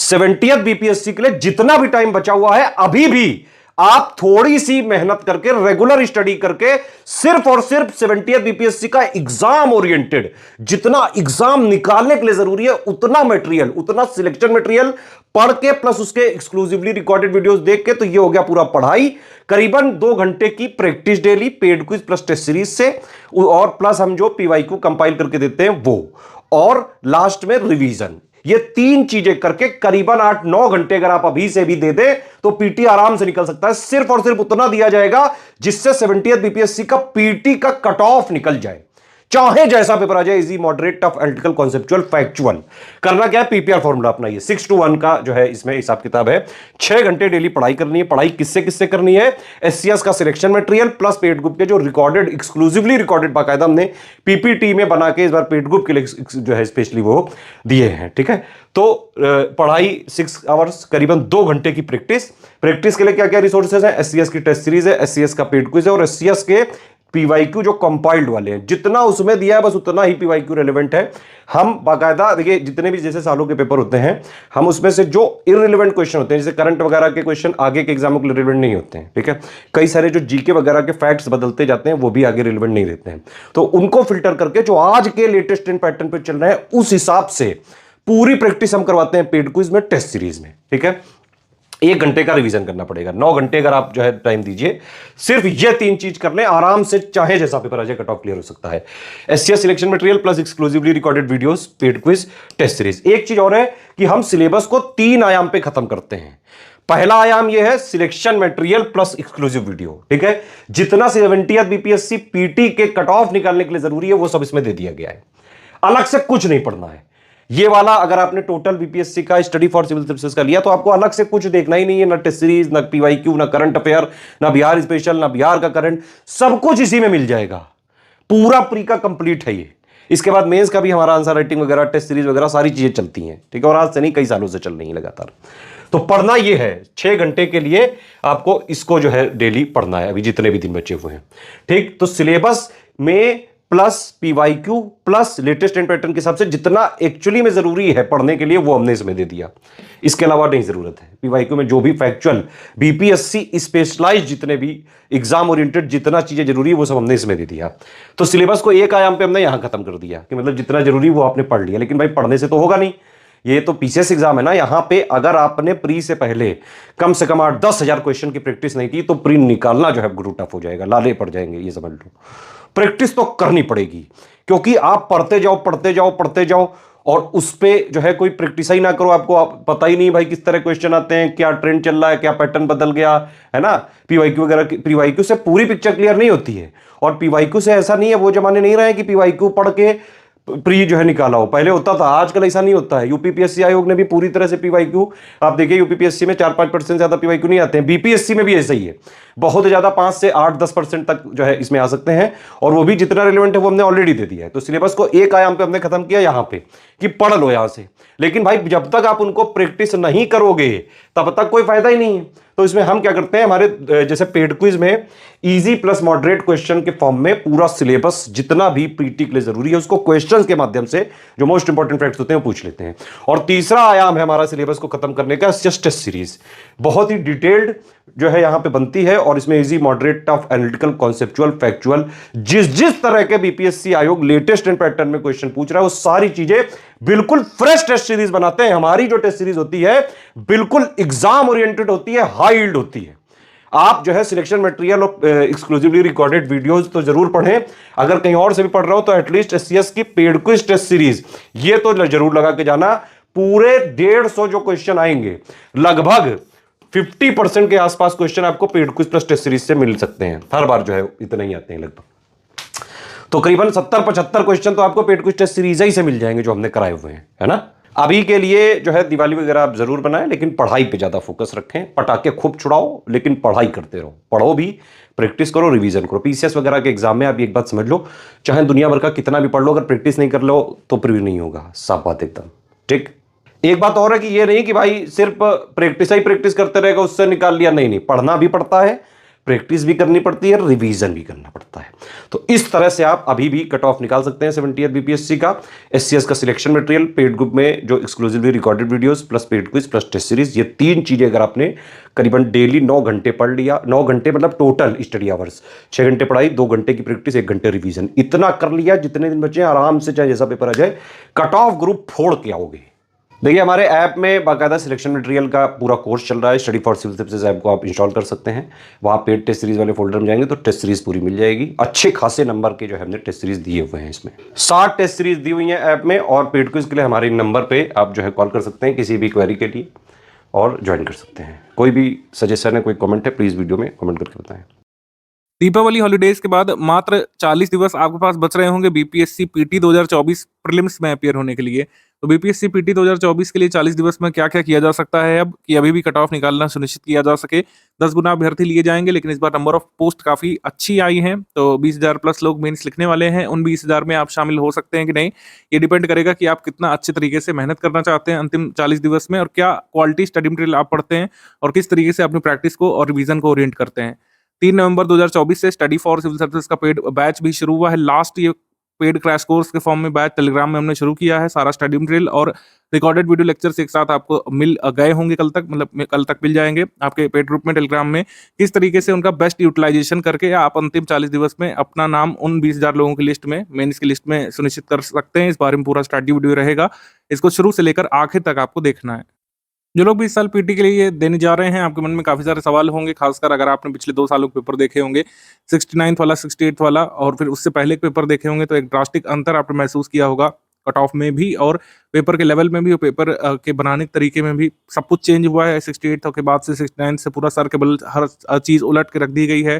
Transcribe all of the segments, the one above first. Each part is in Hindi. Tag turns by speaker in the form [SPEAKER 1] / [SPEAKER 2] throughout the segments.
[SPEAKER 1] 70th बीपीएससी के लिए जितना भी टाइम बचा हुआ है, अभी भी आप थोड़ी सी मेहनत करके, रेगुलर स्टडी करके, सिर्फ और सिर्फ 70th बीपीएससी का एग्जाम ओरिएंटेड जितना एग्जाम निकालने के लिए जरूरी है, उतना मटेरियल, उतना सिलेक्शन मटेरियल पढ़ के प्लस उसके एक्सक्लूसिवली रिकॉर्डेड वीडियोस देख के, तो ये हो गया पूरा पढ़ाई। करीबन 2 घंटे की practice daily, paid quiz plus test series से, और प्लस हम जो पीवाईक्यू कंपाइल करके देते हैं वो, और लास्ट में रिवीजन। ये 3 चीजें करके करीबन 8-9 घंटे अगर आप अभी से भी दे दें तो पीटी आराम से निकल सकता है। सिर्फ और सिर्फ उतना दिया जाएगा जिससे 70th बीपीएससी का पीटी का कट ऑफ निकल जाए, चाहे जैसा पेपर आ जाए, easy, moderate, tough, analytical, conceptual, factual. करना क्या है, पीपीआर फॉर्मूला अपना, ये 6:1 का जो है इसमें हिसाब किताब है। 6 घंटे डेली पढ़ाई करनी है। पढ़ाई किससे किससे करनी है, एससीएस का selection material plus paid group के जो रिकॉर्डेड, एक्सक्लूसिवली रिकॉर्डेड बाकायदा हमने पीपीटी में बना के इस बार पेड ग्रुप के लिए जो है स्पेशली वो दिए हैं। ठीक है, तो पढ़ाई 6 आवर्स, करीबन 2 घंटे की प्रैक्टिस। प्रैक्टिस के लिए क्या क्या रिसोर्सेज है, एससीएस की टेस्ट सीरीज है, एससीएस का पेड क्विज है, और एससीएस के पीवाईक्यू जो कंपाइल्ड वाले हैं, जितना उसमें दिया है बस उतना ही पीवाईक्यू रेलेवेंट है। हम बाकायदा देखिए, जितने भी जैसे सालों के पेपर होते हैं, हम उसमें से जो इररिलेवेंट क्वेश्चन होते हैं, जैसे करंट वगैरह के क्वेश्चन आगे के एग्जामों के लिए रिलेवेंट नहीं होते हैं। ठीक है, कई सारे जो जीके वगैरह के फैक्ट्स बदलते जाते हैं वो भी आगे रिलेवेंट नहीं रहते हैं, तो उनको फिल्टर करके जो आज के लेटेस्ट ट्रेंड पैटर्न पर चल रहे हैं उस हिसाब से पूरी प्रैक्टिस हम करवाते हैं पेड क्विज में, टेस्ट सीरीज में। ठीक है, 1 घंटे का रिवीजन करना पड़ेगा। 9 घंटे अगर आप जो है टाइम दीजिए, सिर्फ ये 3 चीज कर लें, आराम से चाहे जैसा पेपर आ जाए कट ऑफ क्लियर हो सकता है। SCS selection material plus exclusively recorded videos, paid quiz, test series. एक चीज और है कि हम सिलेबस को 3 आयाम पे खत्म करते हैं। पहला आयाम यह है selection material plus exclusive video. ठीक है, जितना 70th बीपीएससी पीटी के कट ऑफ निकालने के लिए जरूरी है वो सब इसमें दे दिया गया है। अलग से कुछ नहीं पढ़ना है। ये वाला अगर आपने टोटल बीपीएससी का स्टडी फॉर सिविल सर्विसेज का लिया तो आपको अलग से कुछ देखना ही नहीं है, ना टेस्ट सीरीज, ना पीवाईक्यू, ना करंट अफेयर, ना बिहार स्पेशल, ना बिहार का करंट, सब कुछ इसी में मिल जाएगा। पूरा प्री का कंप्लीट है ये। इसके बाद मेंस का भी हमारा आंसर राइटिंग वगैरह, टेस्ट सीरीज वगैरह सारी चीजें चलती हैं। ठीक है, और आज से नहीं, कई सालों से चल रही है लगातार। तो पढ़ना ये है, 6 घंटे के लिए आपको इसको जो है डेली पढ़ना है, अभी जितने भी दिन बचे हुए हैं। ठीक, तो सिलेबस में plus PYQ plus latest trend pattern के हिसाब से जितना एक्चुअली में जरूरी है पढ़ने के लिए वो हमने इसमें दे दिया। इसके अलावा नहीं जरूरत है। पीवाईक्यू में जो भी फैक्चुअल बीपीएससी स्पेशलाइज जितने भी एग्जाम ओरिएंटेड जितना चीजें जरूरी है वो सब हमने इसमें दे दिया। तो सिलेबस को एक आयाम पे हमने यहां खत्म कर दिया कि मतलब जितना जरूरी वो आपने पढ़ लिया। लेकिन भाई पढ़ने से तो होगा नहीं, ये तो पीसीएस एग्जाम है ना। यहां पे अगर आपने प्री से पहले कम से कम 8-10 हजार क्वेश्चन की प्रैक्टिस नहीं की तो प्री निकालना जो है गुरु टफ हो जाएगा, लाले पड़ जाएंगे, ये समझ लो। प्रैक्टिस तो करनी पड़ेगी, क्योंकि आप पढ़ते जाओ पढ़ते जाओ पढ़ते जाओ और उस पे जो है कोई प्रैक्टिस ही ना करो, आपको पता ही नहीं भाई किस तरह क्वेश्चन आते हैं, क्या ट्रेंड चल रहा है, क्या पैटर्न बदल गया है ना। पीवाईक्यू वगैरह, पीवाईक्यू से पूरी पिक्चर क्लियर नहीं होती है। और पीवाईक्यू से ऐसा नहीं है, वो जमाने नहीं रहे कि पीवाईक्यू पढ़ के प्री जो है निकाला हो, पहले होता था, आजकल ऐसा नहीं होता है। यूपीपीएससी आयोग ने भी पूरी तरह से पीवाईक्यू, आप देखिए यूपीपीएससी में 4-5% ज्यादा पीवाईक्यू नहीं आते हैं। बीपीएससी में भी ऐसा ही है, बहुत ज्यादा 5 से 8-10% तक जो है इसमें आ सकते हैं, और वो भी जितना रिलेवेंट है वो हमने ऑलरेडी दे दिया है। तो सिलेबस को एक आयाम पे हमने खत्म किया यहां पे कि पढ़ लो यहां से। लेकिन भाई जब तक आप उनको प्रैक्टिस नहीं करोगे तब तक कोई फायदा ही नहीं है। तो इसमें हम क्या करते हैं, हमारे जैसे पेड क्विज में इजी प्लस मॉडरेट क्वेश्चन के फॉर्म में पूरा सिलेबस जितना भी पीटी के लिए जरूरी है उसको क्वेश्चंस के माध्यम से जो मोस्ट इंपॉर्टेंट फैक्ट्स होते हैं वो पूछ लेते हैं। और तीसरा आयाम है हमारा सिलेबस को खत्म करने का टेस्ट सीरीज, बहुत ही डिटेल्ड जो है यहां पे बनती है, और इसमें easy, moderate, tough, analytical, conceptual, factual, जिस तरह के बीपीएससी आयोग लेटेस्ट ट्रेंड पैटर्न में क्वेश्चन पूछ रहा है वो सारी चीजें बिल्कुल फ्रेश टेस्ट सीरीज बनाते हैं। हमारी जो टेस्ट सीरीज होती है बिल्कुल एग्जाम ओरिएंटेड होती है, हाई यील्ड होती है। आप जो है सिलेक्शन मटेरियल और एक्सक्लूसिवली रिकॉर्डेड वीडियोस तो जरूर पढ़ें, अगर कहीं और से भी पढ़ रहे हो तो एटलीस्ट एससीएस की पेड क्विज टेस्ट सीरीज ये तो जरूर लगा के जाना। पूरे 150 जो क्वेश्चन आएंगे, लगभग 50% के आसपास क्वेश्चन आपको paid quiz plus test series से मिल सकते हैं। हर बार जो है इतना ही आते हैं लगभग, तो करीबन 70-75 क्वेश्चन तो आपको पेड क्विज टेस्ट सीरीज ही से मिल जाएंगे जो हमने कराए हुए हैं, है ना। अभी के लिए जो है दिवाली वगैरह आप जरूर बनाएं, लेकिन पढ़ाई पे ज्यादा फोकस रखें। पटाखे खूब छुड़ाओ लेकिन पढ़ाई करते रहो, पढ़ो भी, प्रैक्टिस करो, रिवीजन करो। पीसीएस वगैरह के एग्जाम में आप एक बात समझ लो, चाहे दुनिया भर का कितना भी पढ़ लो, अगर प्रैक्टिस नहीं कर लो तो प्रिव्यू नहीं होगा, साफ बात एकदम। ठीक, एक बात और है कि ये नहीं कि भाई सिर्फ प्रैक्टिस ही प्रैक्टिस करते रहेगा उससे निकाल लिया, नहीं, पढ़ना भी पड़ता है, प्रैक्टिस भी करनी पड़ती है, रिवीजन भी करना पड़ता है। तो इस तरह से आप अभी भी कट ऑफ निकाल सकते हैं 70th बीपीएससी का। एससीएस का सिलेक्शन मटेरियल, पेड ग्रुप में जो exclusively recorded videos plus paid quiz plus test series, ये 3 चीजें अगर आपने करीबन डेली 9 घंटे पढ़ लिया, 9 घंटे मतलब टोटल स्टडी आवर्स, 6 घंटे पढ़ाई, 2 घंटे की प्रैक्टिस, 1 घंटे रिवीजन, इतना कर लिया, जितने दिन बचे आराम से चाहे जैसा पेपर आ जाए कट ऑफ ग्रुप फोड़ के आओगे। देखिए हमारे ऐप में बाकायदा सिलेक्शन मटेरियल का पूरा कोर्स चल रहा है। Study for civil services app को आप इंस्टॉल कर सकते हैं। वहाँ पेड टेस्ट सीरीज वाले फोल्डर में जाएंगे तो टेस्ट सीरीज पूरी मिल जाएगी। अच्छे खासे नंबर के जो है हमने टेस्ट सीरीज दिए हुए हैं, इसमें 60 टेस्ट सीरीज दी हुई हैं ऐप में। और पेड क्विज के लिए हमारे नंबर पे आप जो है कॉल कर सकते हैं किसी भी क्वेरी के लिए और ज्वाइन कर सकते हैं। कोई भी सजेशन है, कोई कमेंट है, प्लीज वीडियो में कमेंट करके बताएं।
[SPEAKER 2] दीपावली हॉलीडेज के बाद मात्र 40 दिवस आपके पास बच रहे होंगे बीपीएससी पीटी 2024 प्रीलिम्स में अपीयर होने के लिए। तो बीपीएससी पीटी 2024 के लिए 40 दिवस में क्या क्या किया जा सकता है अब कि अभी भी कट ऑफ निकालना सुनिश्चित किया जा सके। 10 गुना अभ्यर्थी लिए जाएंगे, लेकिन इस बार नंबर ऑफ पोस्ट काफी अच्छी आई हैं, तो 20,000 प्लस लोग मेंस लिखने वाले हैं। उन 20,000 में आप शामिल हो सकते हैं कि नहीं, ये डिपेंड करेगा कि आप कितना अच्छे तरीके से मेहनत करना चाहते हैं अंतिम 40 दिवस में, और क्या क्वालिटी स्टडी मटेरियल आप पढ़ते हैं और किस तरीके से अपनी प्रैक्टिस को और रिवीजन को ओरिएंट करते हैं। 3 नवंबर 2024 से स्टडी फॉर सिविल सर्विसेज का पेड बैच भी शुरू हुआ है। लास्ट ये पेड क्रैश कोर्स के फॉर्म में बैच टेलीग्राम में हमने शुरू किया है। सारा स्टडी मटेरियल और रिकॉर्डेड वीडियो लेक्चर्स एक साथ आपको मिल गए होंगे कल तक, मतलब कल तक मिल जाएंगे आपके पेड ग्रुप में टेलीग्राम में। किस तरीके से उनका बेस्ट यूटिलाइजेशन करके आप अंतिम 40 दिवस में अपना नाम उन 20,000 लोगों की लिस्ट में, मेंस की लिस्ट में सुनिश्चित कर सकते हैं, इस बारे में पूरा स्टडी वीडियो रहेगा। इसको शुरू से लेकर आखिर तक आपको देखना है। जो लोग भी इस साल पीटी के लिए देने जा रहे हैं, आपके मन में काफ़ी सारे सवाल होंगे, खासकर अगर आपने पिछले 2 सालों के पेपर देखे होंगे, 69th वाला, 68th वाला, और फिर उससे पहले के पेपर देखे होंगे, तो एक ड्रास्टिक अंतर आपने महसूस किया होगा कट ऑफ में भी और पेपर के लेवल में भी, और पेपर के बनाने के तरीके में भी सब कुछ चेंज हुआ है। 68 के बाद से 69 से पूरा सर के बल हर चीज़ उलट के रख दी गई है।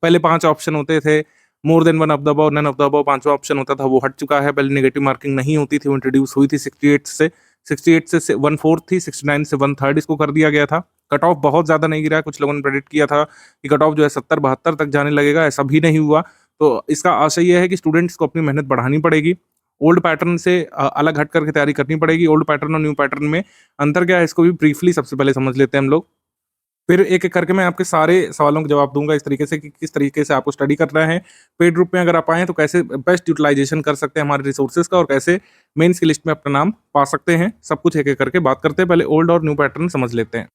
[SPEAKER 2] पहले 5 ऑप्शन होते थे, more than one of the above, none of the above 5वां ऑप्शन होता था, वो हट चुका है। पहले नेगेटिव मार्किंग नहीं होती थी, वो इंट्रोड्यूस हुई थी 68 से 1/4 थी, 69 से 1/3 इसको कर दिया गया था। कट ऑफ बहुत ज़्यादा नहीं गिरा है, कुछ लोगों ने प्रेडिक्ट किया था कि कट ऑफ जो है 70-72 तक जाने लगेगा, ऐसा भी नहीं हुआ। तो इसका आशय ये है कि स्टूडेंट्स को अपनी मेहनत बढ़ानी पड़ेगी, ओल्ड पैटर्न से अलग हट करके तैयारी करनी पड़ेगी। ओल्ड पैटर्न और न्यू पैटर्न में अंतर क्या है, इसको भी ब्रीफली सबसे पहले समझ लेते हैं हम लोग। फिर एक-एक करके मैं आपके सारे सवालों के जवाब दूँगा इस तरीके से कि किस तरीके से आपको स्टडी करना है। पेड ग्रुप में अगर आप आएँ तो कैसे बेस्ट यूटिलाइज़ेशन कर सकते हैं हमारे रिसोर्सेज़ का, और कैसे मेंस की लिस्ट में अपना नाम पा सकते हैं। सब कुछ एक-एक करके बात करते हैं। पहले ओल्ड और न्यू पैटर्न समझ लेते हैं।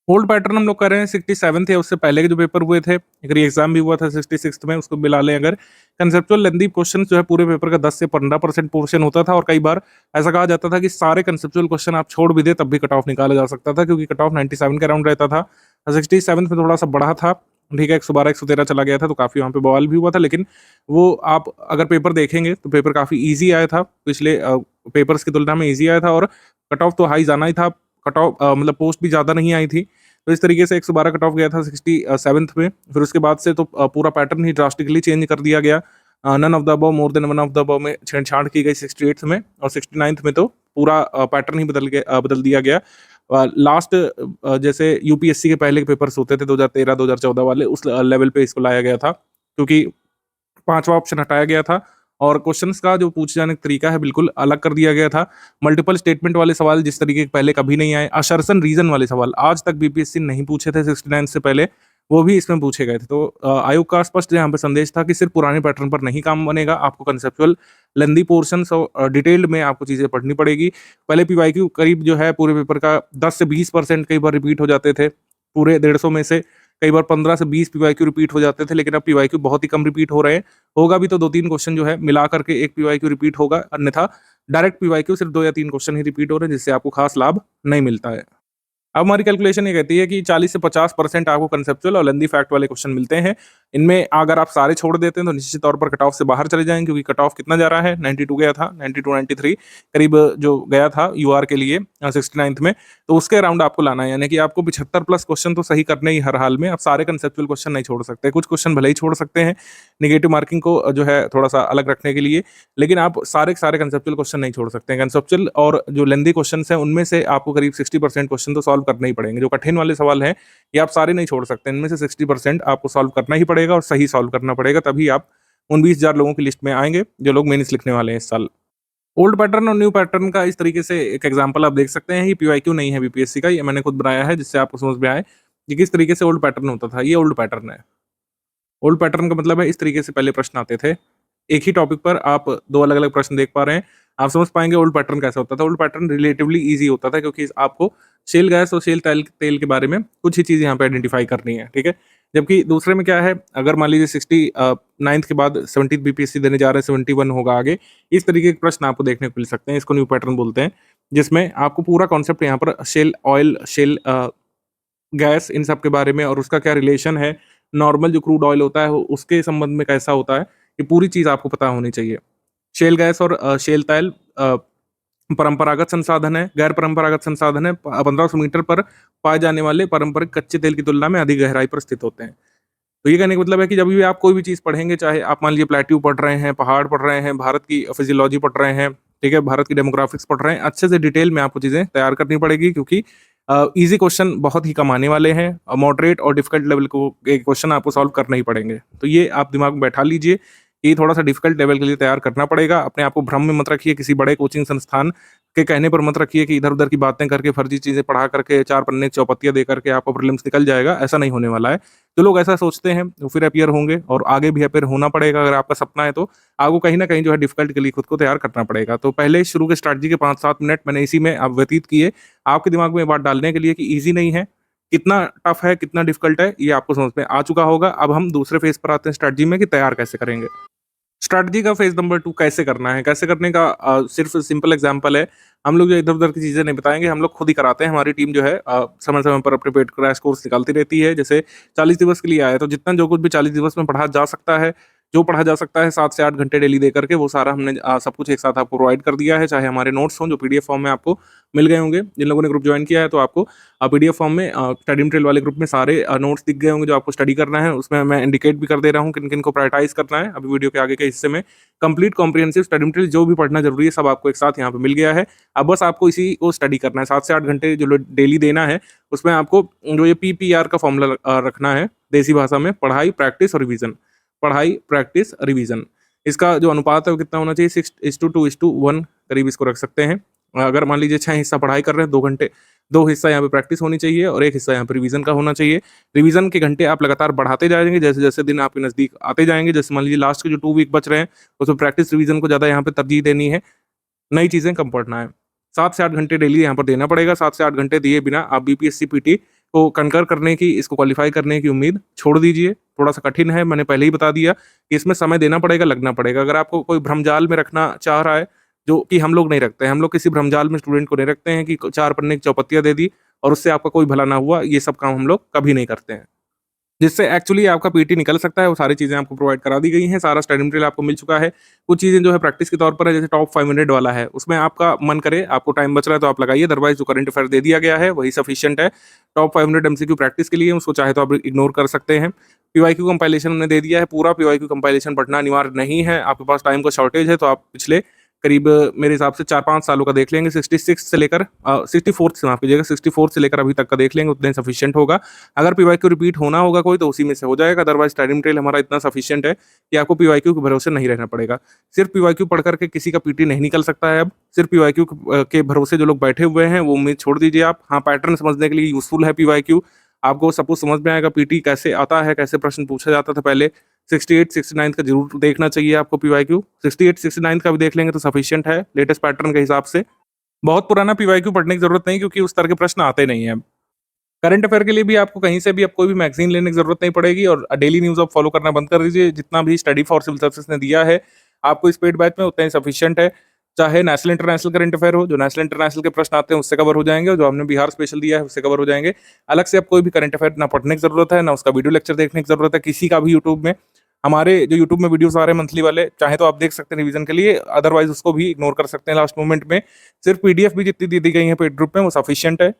[SPEAKER 2] ओल्ड पैटर्न हम लोग कर रहे हैं 67th या उससे पहले के जो पेपर हुए थे, एक री एग्जाम भी हुआ था 66th में, उसको मिला लें अगर। कंसेप्चुअल लेंथी क्वेश्चन जो है पूरे पेपर का 10 से 15% पोर्शन होता था, और कई बार ऐसा कहा जाता था कि सारे कंसेप्चुअल क्वेश्चन आप छोड़ भी दे तब भी कट ऑफ निकाला जा सकता था, क्योंकि कट ऑफ 97 के अराउंड रहता था। 67th में थोड़ा सा बढ़ा था, ठीक है, 112 113 चला गया था, तो काफ़ी वहाँ पे बवाल भी हुआ था। लेकिन वो आप अगर पेपर देखेंगे तो पेपर काफ़ी ईजी आया था, पिछले पेपर्स की तुलना में ईजी आया था, और कट ऑफ तो हाई जाना ही था। कट ऑफ मतलब पोस्ट भी ज़्यादा नहीं आई थी, तो इस तरीके से 112 कट ऑफ गया था 67th में। फिर उसके बाद से तो पूरा पैटर्न ही ड्रास्टिकली चेंज कर दिया गया। None of the above, more than one of the above में छेड़छाड़ की गई 68th में, और 69th में तो पूरा पैटर्न ही बदल दिया गया। लास्ट जैसे यूपीएससी के पहले के पेपर्स होते थे 2013 2014 वाले, उस लेवल पे इसको लाया गया था, क्योंकि 5वां ऑप्शन हटाया गया था और क्वेश्चंस का जो पूछे जाने का तरीका है बिल्कुल अलग कर दिया गया था। मल्टीपल स्टेटमेंट वाले सवाल जिस तरीके के पहले कभी नहीं आए, असर्शन रीजन वाले सवाल आज तक बीपीएससी नहीं पूछे थे 69 से पहले, वो भी इसमें पूछे गए थे। तो आयोग का स्पष्ट यहाँ पे संदेश था कि सिर्फ पुराने पैटर्न पर नहीं काम बनेगा, आपको कंसेप्चुअल लेंदी पोर्शंस और डिटेल्ड में आपको चीज़ें पढ़नी पड़ेगी। पहले पीवाईक्यू करीब जो है पूरे पेपर का 10 से 20% कई बार रिपीट हो जाते थे, पूरे 150 में से कई बार 15 से 20 पीवाईक्यू रिपीट हो जाते थे, लेकिन अब पीवाईक्यू बहुत ही कम रिपीट हो रहे हैं। होगा भी तो 2-3 क्वेश्चन जो है मिला करके एक पीवाईक्यू रिपीट होगा, अन्यथा डायरेक्ट पीवाईक्यू सिर्फ 2 या 3 क्वेश्चन ही रिपीट हो रहे हैं, जिससे आपको खास लाभ नहीं मिलता है। अब हमारी कैलकुलेशन ये कहती है कि 40 से 50% आपको कंसेप्चुअल और लेंदी फैक्ट वाले क्वेश्चन मिलते हैं। इनमें अगर आप सारे छोड़ देते हैं तो निश्चित तौर पर कट ऑफ से बाहर चले जाएंगे, क्योंकि कट ऑफ कितना जा रहा है, 92 गया था, 92 93 करीब जो गया था यूआर के लिए 69th में, तो उसके अराउंड आपको लाना है। यानी कि आपको 75 प्लस क्वेश्चन तो सही करने ही हर हाल में। आप सारे कंसेप्चुअल क्वेश्चन नहीं छोड़ सकते, कुछ क्वेश्चन भले ही छोड़ सकते हैं निगेटिव मार्किंग को जो है थोड़ा सा अलग रखने के लिए, लेकिन आप सारे के सारे कंसेप्चुअल क्वेश्चन नहीं छोड़ सकते हैं। कंसेप्चुअल और जो लेंदी क्वेश्चन हैं उनमें से आपको करीब 60% क्वेश्चन तो सॉल्व करने ही पड़ेंगे। जो कठिन वाले सवाल हैं ये आप सारे नहीं छोड़ सकते, इनमें से 60% आपको सॉल्व करना ही पड़ेगा और सही सॉल्व करना पड़ेगा, तभी आप उन 20,000 लोगों की लिस्ट में आएंगे जो लोग मेंस लिखने वाले हैं इस साल। ओल्ड पैटर्न और न्यू पैटर्न का इस तरीके से एक एग्जांपल आप देख सकते हैं। ये पीवाईक्यू नहीं है बीपीएससी का, ये मैंने खुद बनाया है जिससे आपको समझ में आए कि किस तरीके से ओल्ड पैटर्न होता था। ये ओल्ड पैटर्न है, ओल्ड पैटर्न का मतलब है इस तरीके से पहले प्रश्न आते थे, एक ही टॉपिक पर आप 2 अलग-अलग प्रश्न देख पा रहे हैं। आप समझ पाएँगे ओल्ड पैटर्न कैसा होता था। ओल्ड पैटर्न रिलेटिवली ईज़ी होता था क्योंकि आपको शेल गैस और शेल तेल तेल के बारे में कुछ ही चीज़ यहाँ पे आइडेंटिफ़ाई करनी है, ठीक है? जबकि दूसरे में क्या है, अगर मान लीजिए 9th के बाद 17th बीपीएससी देने जा रहे हैं, 71 होगा आगे, इस तरीके के प्रश्न आपको देखने को मिल सकते हैं, इसको न्यू पैटर्न बोलते हैं, जिसमें आपको पूरा कॉन्सेप्ट यहाँ पर शेल ऑयल, शेल गैस इन सब के बारे में और उसका क्या रिलेशन है, नॉर्मल जो क्रूड ऑयल होता है उसके संबंध में कैसा होता है, ये पूरी चीज़ आपको पता होनी चाहिए। शेल गैस और शेल तेल परंपरागत संसाधन है, गैर परंपरागत संसाधन है। 1500 मीटर पर पाए जाने वाले पारंपरिक कच्चे तेल की तुलना में अधिक गहराई पर स्थित होते हैं। तो ये कहने का मतलब है कि जब भी आप कोई भी चीज़ पढ़ेंगे, चाहे आप मान लीजिए प्लेट्यू पढ़ रहे हैं, पहाड़ पढ़ रहे हैं, भारत की फिजियोलॉजी पढ़ रहे हैं, ठीक है, भारत की डेमोग्राफिक्स पढ़ रहे हैं, अच्छे से डिटेल में आपको चीज़ें तैयार करनी पड़ेगी क्योंकि ईज़ी क्वेश्चन बहुत ही कम आने वाले हैं। मॉडरेट और डिफिकल्ट लेवल को के क्वेश्चन आपको सॉल्व करने ही पड़ेंगे। तो ये आप दिमाग में बैठा लीजिए, ये थोड़ा-सा डिफिकल्ट लेवल के लिए तैयार करना पड़ेगा। अपने आप को भ्रम में मत रखिए, किसी बड़े कोचिंग संस्थान के कहने पर मत रखिए कि इधर-उधर की बातें करके, फर्जी चीज़ें पढ़ा करके, 4 पन्ने की चौपत्तियाँ दे करके आपका प्रीलिम्स निकल जाएगा, ऐसा नहीं होने वाला है। जो लोग ऐसा सोचते हैं, वो फिर अपीयर होंगे और आगे भी अपीयर होना पड़ेगा अगर आपका सपना है तो। आपको कहीं न कहीं जो है डिफिकल्ट के लिए खुद को तैयार करना पड़ेगा। तो पहले शुरू के स्ट्रैटेजी के 5-7 मिनट मैंने इसी में व्यतीत किए, आपके दिमाग में ये बात डालने के लिए कि ईज़ी नहीं है, कितना टफ है, कितना डिफिकल्ट है, ये आपको समझ में आ चुका होगा। अब हम दूसरे फेज़ पर आते हैं स्ट्रैटेजी में कि तैयार कैसे करेंगे। स्ट्रैटेजी का फेज़ नंबर 2 कैसे करना है? कैसे करने का सिर्फ़ सिंपल एग्ज़ाम्पल है। हम लोग जो इधर-उधर की चीज़ें नहीं बताएँगे, हम लोग खुद ही कराते हैं। हमारी टीम जो है समय-समय पर अपने पेड क्रैश कोर्स निकालती रहती है। जैसे 40 दिवस के लिए आया, तो जितना जो कुछ भी 40 दिवस में पढ़ा जा सकता है, जो पढ़ा जा सकता है 7 से 8 घंटे डेली दे करके, वो सारा हमने सब कुछ एक साथ आपको प्रोवाइड कर दिया है। चाहे हमारे नोट्स हों, जो पीडीएफ फॉर्म में आपको मिल गए होंगे। जिन लोगों ने ग्रुप जॉइन किया है, तो आपको पीडीएफ फॉर्म में स्टडी मटेरियल वाले ग्रुप में सारे नोट्स दिख गए होंगे जो आपको स्टडी करना है। उसमें मैं इंडिकेट भी कर दे रहा हूँ किन-किन को प्रायोरिटाइज़ करना है। अभी वीडियो के आगे के हिस्से में कंप्लीट कॉम्प्रिहेंसिव स्टडी मटेरियल जो भी पढ़ना ज़रूरी है, सब आपको एक साथ यहाँ पे मिल गया है। अब बस आपको इसी को स्टडी करना है। 7 से 8 घंटे जो डेली देना है, उसमें आपको जो ये पीपीआर का फ़ॉर्मूला रखना है, देसी भाषा में पढ़ाई, प्रैक्टिस और रिवीज़न। पढ़ाई, प्रैक्टिस, रिवीज़न। इसका जो अनुपात है वो कितना होना चाहिए? 6:2:1 करीब इसको रख सकते हैं। अगर मान लीजिए 6 हिस्सा पढ़ाई कर रहे हैं, 2 घंटे, 2 हिस्सा यहाँ पे प्रैक्टिस होनी चाहिए और 1 हिस्सा यहाँ पे रिवीज़न का होना चाहिए। रिवीज़न के घंटे आप लगातार बढ़ाते जाएँगे, जैसे-जैसे दिन आपके नज़दीक आते जाएँगे। जैसे मान लीजिए लास्ट के जो 2 वीक बच रहे हैं, उसमें प्रैक्टिस, रिवीज़न को ज़्यादा यहाँ पे तरजीह देनी है, नई चीज़ें कम पढ़ना है। 7 से 8 घंटे डेली यहाँ पर देना पड़ेगा। 7 से 8 घंटे दिए बिना आप बीपीएससी पीटी को कनकर करने की, इसको क्वालीफाई करने की उम्मीद छोड़ दीजिए। थोड़ा-सा कठिन है, मैंने पहले ही बता दिया कि इसमें समय देना पड़ेगा, लगना पड़ेगा। अगर आपको कोई भ्रमजाल में रखना चाह रहा है, जो कि हम लोग नहीं रखते हैं। हम लोग किसी भ्रमजाल में स्टूडेंट को नहीं रखते हैं कि 4 पन्ने की चौपत्तियाँ दे दी और उससे आपका कोई भला ना हुआ, ये सब काम हम लोग कभी नहीं करते हैं। जिससे एक्चुअली आपका पीटी निकल सकता है, वो सारी चीज़ें आपको प्रोवाइड करा दी गई हैं, सारा स्टडी मटेरियल आपको मिल चुका है। कुछ चीज़ें जो है प्रैक्टिस के तौर पर है, जैसे टॉप 5 मिनट वाला है, उसमें आपका मन करे, आपको टाइम बच रहा है तो आप लगाइए, अदरवाइज़ जो करंट अफेयर दे दिया गया है, वही सफिशिएंट है। टॉप 5 मिनट एमसीक्यू प्रैक्टिस के लिए, उसको चाहे तो आप इग्नोर कर सकते हैं। पीवाईक्यू कंपाइलेशन हमने दे दिया है, पूरा पीवाईक्यू कंपाइलेशन पढ़ना अनिवार्य नहीं है। आपके पास टाइम का शॉर्टेज है, तो आप पिछले करीब मेरे हिसाब से 4-5 सालों का देख लेंगे, 66 से लेकर 64th से माफ़ कीजिएगा, 64 से लेकर अभी तक का देख लेंगे, उतना ही सफिशिएंट होगा। अगर पीवाईक्यू रिपीट होना होगा कोई, तो उसी में से हो जाएगा, अदरवाइज़ स्टडी मटेरियल हमारा इतना सफिशिएंट है कि आपको पीवाईक्यू के भरोसे नहीं रहना पड़ेगा। सिर्फ पीवाईक्यू पढ़ कर के किसी का पीटी नहीं निकल सकता है अब। सिर्फ पीवाईक्यू के भरोसे जो लोग बैठे हुए हैं, वो उम्मीद छोड़ दीजिए आप। हाँ, पैटर्न समझने के लिए यूज़फुल है पीवाईक्यू। आपको सब कुछ समझ में आएगा, पीटी कैसे आता है, कैसे प्रश्न पूछा जाता था पहले। 68, 69 का ज़रूर देखना चाहिए आपको पीवाईक्यू। 68, 69 का भी देख लेंगे तो सफिशिएंट है, लेटेस्ट पैटर्न के हिसाब से। बहुत पुराना पीवाईक्यू पढ़ने की ज़रूरत नहीं, क्योंकि उस तरह के प्रश्न आते नहीं हैं अब। करंट अफेयर के लिए भी आपको कहीं से भी अब कोई भी मैगज़ीन लेने की ज़रूरत नहीं पड़ेगी और डेली न्यूज़ आप फॉलो करना बंद कर दीजिए। जितना भी स्टडी फॉर सिविल सर्विसेज ने दिया है, आपको इस पेड बैच में उतना ही सफिशिएंट है। चाहे नेशनल इंटरनेशनल करंट अफेयर हो, जो नेशनल इंटरनेशनल के प्रश्न आते हैं उससे कवर हो जाएँगे और जो हमने बिहार स्पेशल दिया है उससे कवर हो जाएँगे। अलग से अब कोई भी करंट अफेयर ना पढ़ने की ज़रूरत है, ना उसका वीडियो लेक्चर देखने की ज़रूरत है किसी का भी यूट्यूब में। हमारे जो यूट्यूब में वीडियोज़ आ रहे हैं मंथली वाले, चाहे तो आप देख सकते हैं रिवीजन के लिए, अदरवाइज़ उसको भी इग्नोर कर सकते हैं लास्ट मोमेंट में। सिर्फ पीडीएफ भी जितनी दे दी गई है पेड ग्रुप में, वो सफिशिएंट है।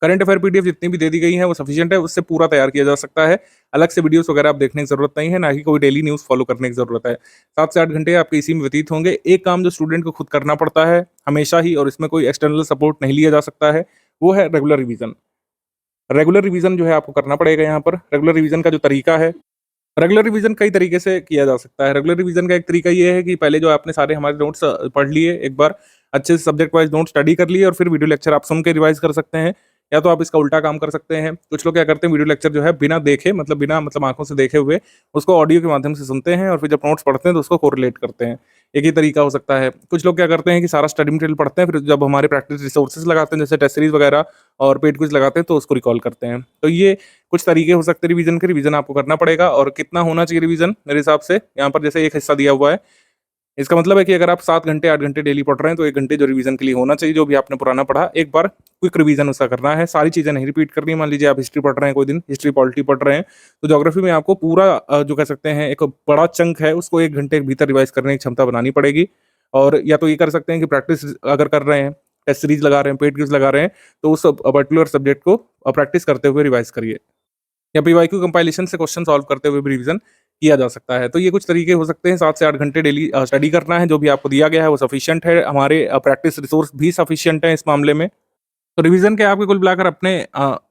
[SPEAKER 2] करंट अफेयर पीडीएफ जितनी भी दे दी गई है वो सफिशिएंट है, उससे पूरा तैयार किया जा सकता है। अलग से वीडियोस वगैरह आप देखने की ज़रूरत नहीं है, ना ही कोई डेली न्यूज़ फॉलो करने की ज़रूरत है। 7 से 8 घंटे आपके इसी में व्यतीत होंगे। एक काम जो स्टूडेंट को खुद करना पड़ता है हमेशा ही, और इसमें कोई एक्सटर्नल सपोर्ट नहीं लिया जा सकता है, वो है रेगुलर रिवीजन। रेगुलर रिवीजन जो है आपको करना पड़ेगा यहाँ पर। रेगुलर रिवीजन का जो तरीका है, रेगुलर रिवीजन कई तरीके से किया जा सकता है। रेगुलर रिवीजन का एक तरीका ये है कि पहले जो आपने सारे हमारे नोट्स पढ़ लिए, एक बार अच्छे से सब्जेक्ट वाइज नोट स्टडी कर लिए और फिर वीडियो लेक्चर आप सुन के रिवाइज कर सकते हैं। या तो आप इसका उल्टा काम कर सकते हैं। कुछ लोग क्या करते हैं, वीडियो लेक्चर जो है बिना देखे, बिना आंखों से देखे हुए उसको ऑडियो के माध्यम से सुनते हैं और फिर जब नोट्स पढ़ते हैं तो उसको कोरिलेट करते हैं। एक ही तरीका हो सकता है। कुछ लोग क्या करते हैं कि सारा स्टडी मटेरियल पढ़ते हैं, फिर जब हमारे प्रैक्टिस रिसोर्सेज लगाते हैं जैसे टेस्ट सीरीज वगैरह और पेड क्विज लगाते हैं तो उसको रिकॉल करते हैं। तो ये कुछ तरीके हो सकते हैं रिवीजन के। रिवीजन आपको करना पड़ेगा, और कितना होना चाहिए रिवीजन मेरे हिसाब से, यहाँ पर जैसे एक हिस्सा दिया हुआ है, इसका मतलब है कि अगर आप 7 घंटे 8 घंटे डेली पढ़ रहे हैं तो 1 घंटे जो रिवीजन के लिए होना चाहिए, जो भी आपने पुराना पढ़ा एक बार क्विक रिवीजन उसका करना है। सारी चीज़ें नहीं रिपीट करनी है। मान लीजिए आप हिस्ट्री पढ़ रहे हैं, कोई दिन हिस्ट्री पॉलिटी पढ़ रहे हैं, तो ज्योग्राफी में आपको पूरा जो कह सकते हैं एक बड़ा चंक है उसको 1 घंटे के भीतर रिवाइज करने की क्षमता बनानी पड़ेगी। और या तो ये कर सकते हैं कि प्रैक्टिस अगर कर रहे हैं, टेस्ट सीरीज लगा रहे हैं, पेड क्विज लगा रहे हैं, तो उस पर्टिकुलर सब्जेक्ट को प्रैक्टिस करते हुए रिवाइज करिए, या पीवाईक्यू कंपाइलेशन से क्वेश्चन सॉल्व करते हुए भी रिवीजन किया जा सकता है। तो ये कुछ तरीके हो सकते हैं। 7 से 8 घंटे डेली स्टडी करना है, जो भी आपको दिया गया है वो सफिशिएंट है। हमारे प्रैक्टिस रिसोर्स भी सफिशिएंट है इस मामले में। तो रिवीजन के आपके कुल मिलाकर अपने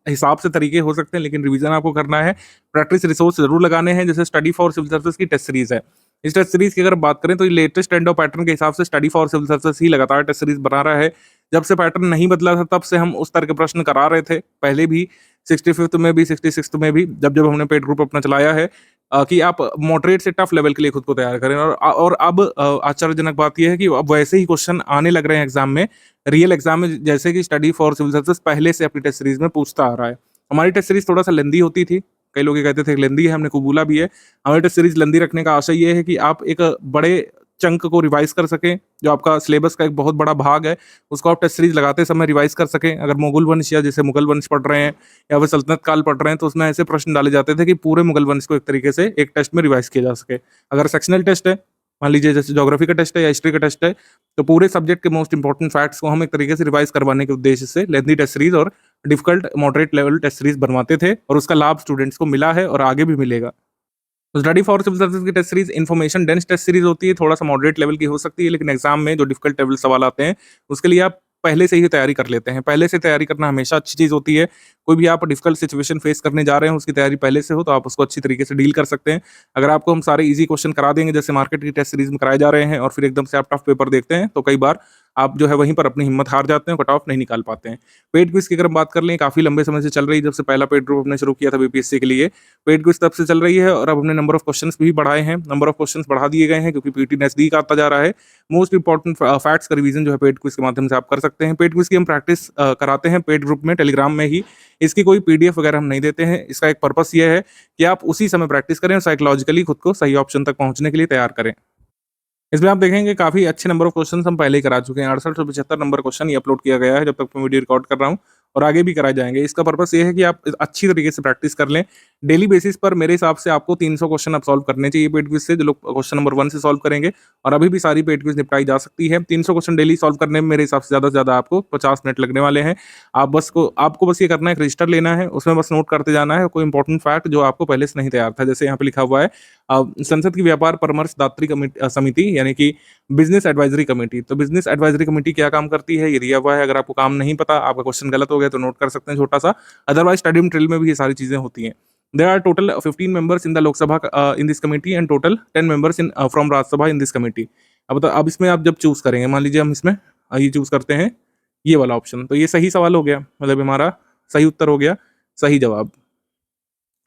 [SPEAKER 2] हिसाब से तरीके हो सकते हैं, लेकिन रिवीजन आपको करना है। प्रैक्टिस रिसोर्स जरूर लगाने हैं, जैसे स्टडी फॉर सिविल सर्विसेज की टेस्ट सीरीज है। इस टेस्ट सीरीज की अगर बात करें तो ये लेटेस्ट ट्रेंड और पैटर्न के हिसाब से स्टडी फॉर सिविल सर्विसेज ही लगातार टेस्ट सीरीज बना रहा है। जब से पैटर्न नहीं बदला था तब से हम उस तरह के प्रश्न करा रहे थे, पहले भी 65th में भी 66th में भी, जब जब हमने पेड ग्रुप अपना चलाया है, कि आप मॉडरेट से टफ लेवल के लिए खुद को तैयार करें। और अब आश्चर्यजनक बात यह है कि अब वैसे ही क्वेश्चन आने लग रहे हैं एग्जाम में, रियल एग्जाम में, जैसे कि स्टडी फॉर सिविल सर्विसेज पहले से अपनी टेस्ट सीरीज में पूछता आ रहा है। हमारी टेस्ट सीरीज थोड़ा सा लेंदी होती थी, कई लोग ये कहते थे लेंदी है, हमने कबूला भी है। हमारी टेस्ट सीरीज लेंदी रखने का आशय ये है कि आप एक बड़े चंक को रिवाइज कर सकें, जो आपका सिलेबस का एक बहुत बड़ा भाग है उसको आप टेस्ट सीरीज लगाते समय रिवाइज कर सकें। अगर मुगल वंश या जैसे मुगल वंश पढ़ रहे हैं या फिर सल्तनत काल पढ़ रहे हैं, तो उसमें ऐसे प्रश्न डाले जाते थे कि पूरे मुगल वंश को एक तरीके से एक टेस्ट में रिवाइज किया जा सके। अगर सेक्शनल टेस्ट है, मान लीजिए जैसे ज्योग्राफी का टेस्ट है या हिस्ट्री का टेस्ट है, तो पूरे सब्जेक्ट के मोस्ट इंपॉर्टेंट फैक्ट्स को हम एक तरीके से रिवाइज करवाने के उद्देश्य से लेंथी टेस्ट सीरीज और difficult moderate level test series बनवाते थे, और उसका लाभ स्टूडेंट्स को मिला है और आगे भी मिलेगा। तो स्टडी फॉर सिविल सर्विसेज की test series information dense test series होती है, थोड़ा सा मॉडरेट लेवल की हो सकती है, लेकिन एग्जाम में जो डिफिकल्ट लेवल सवाल आते हैं उसके लिए आप पहले से ही तैयारी कर लेते हैं। पहले से तैयारी करना हमेशा अच्छी चीज होती है। कोई भी आप डिफिकल्ट सिचुएशन फेस करने जा रहे हैं, उसकी तैयारी पहले से हो तो आप उसको अच्छी तरीके से डील कर सकते हैं। अगर आपको हम सारे इजी क्वेश्चन करा देंगे जैसे मार्केट की टेस्ट सीरीज में कराए जा रहे हैं, और फिर एकदम से आप टफ पेपर देखते हैं, तो कई बार आप जो है वहीं पर अपनी हिम्मत हार जाते हैं, कट ऑफ नहीं निकाल पाते हैं। पेड क्विज की अगर बात कर लें, काफी लंबे समय से चल रही है, जब से पहला पेड ग्रुप हमने शुरू किया था बीपीएससी के लिए, पेड क्विज तब से चल रही है, और अब हमने नंबर ऑफ क्वेश्चंस भी बढ़ाए हैं, नंबर ऑफ क्वेश्चंस बढ़ा दिए गए हैं क्योंकि पीटी नजदीक आता जा रहा है। मोस्ट इंपॉर्टेंट फैक्ट्स का रिवीजन जो है पेड क्विज के माध्यम से आप कर सकते हैं। पेड क्विज की हम प्रैक्टिस कराते हैं पेड ग्रुप में, टेलीग्राम में ही। इसकी कोई पीडीएफ वगैरह हम नहीं देते हैं। इसका एक पर्पस ये है कि आप उसी समय प्रैक्टिस करें और साइकोलॉजिकली खुद को सही ऑप्शन तक पहुंचने के लिए तैयार करें। इसमें आप देखेंगे काफी अच्छे नंबर ऑफ क्वेश्चन हम पहले ही करा चुके हैं। 6875 नंबर क्वेश्चन ये अपलोड किया गया है जब तक मैं वीडियो रिकॉर्ड कर रहा हूँ, और आगे भी कराए जाएंगे। इसका पर्पस ये है कि आप अच्छी तरीके से प्रैक्टिस कर लें। डेली बेसिस पर मेरे हिसाब से आपको 300 क्वेश्चन अब सॉल्व करने चाहिए पेड क्विज से, जो लोग क्वेश्चन नंबर 1 से सॉल्व करेंगे, और अभी भी सारी पेड क्विज निपटाई जा सकती है। 300 क्वेश्चन डेली सॉल्व करने में मेरे हिसाब से ज्यादा से ज्यादा आपको 50 मिनट लगने वाले हैं। आपको बस ये करना है, रजिस्टर लेना है, उसमें बस नोट करते जाना है कोई इंपॉर्टेंट फैक्ट जो आपको पहले से नहीं तैयार था। जैसे यहाँ पे लिखा हुआ है संसद की व्यापार परामर्श दात्री समिति, यानी कि बिजनेस एडवाइजरी कमेटी। तो बिजनेस एडवाइजरी कमेटी क्या काम करती है ये दिया हुआ है। अगर आपको काम नहीं पता, आपका क्वेश्चन गलत हो गया, तो नोट कर सकते हैं छोटा सा। अदरवाइज स्टडी मटेरियल में भी ये सारी चीजें होती हैं। There are total 15 members in the Lok Sabha in this committee and total 10 members in from Rajya Sabha in this committee. अब इसमें आप जब चूज करेंगे, मान लीजिए हम इसमें ये चूज करते हैं ये वाला ऑप्शन, तो ये सही सवाल हो गया, मतलब हमारा सही उत्तर हो गया, सही जवाब।